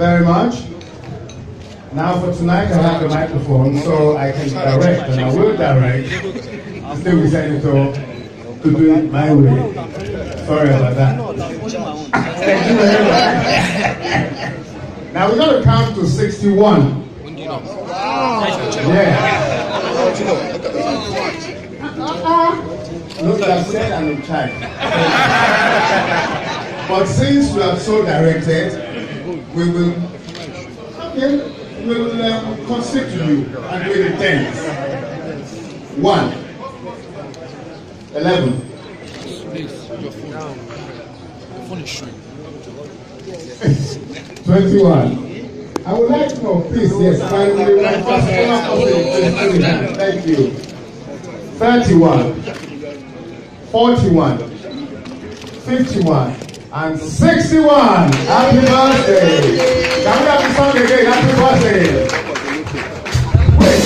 very much. Now for tonight, I have the microphone, so I can direct, and I will direct the State Senator to do it my way. Sorry about that. Thank you very much. Now we're going to count to 61. Yeah. Look, I've said I'm in charge. But since we are so directed, we will concede to you and do the 10s. 1, 11. 21. I would like to know, please, yes, finally, thank you. 31, 41, 51, and 61. Happy birthday! Can we have the song again? Happy birthday! Wait.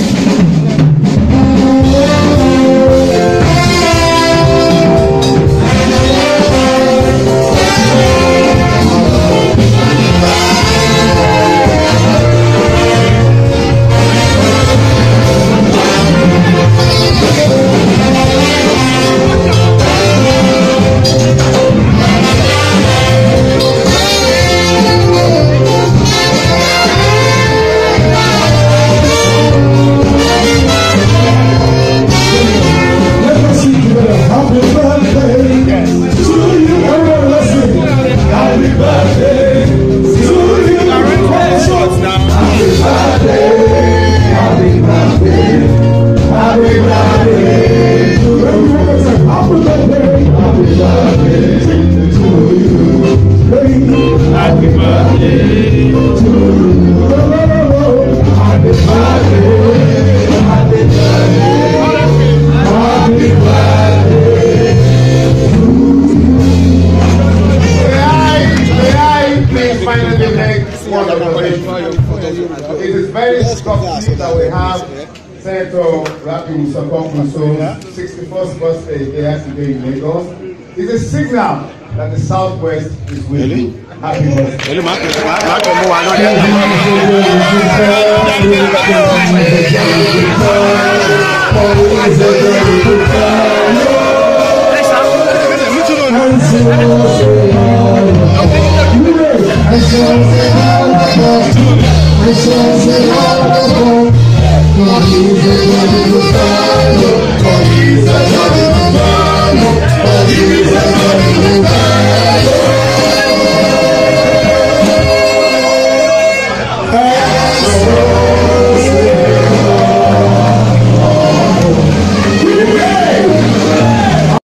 It is very instructive that we have Senator Rabi Musakonguso's 61st birthday here today in Lagos. It's a signal that the Southwest is with you. Happy birthday. I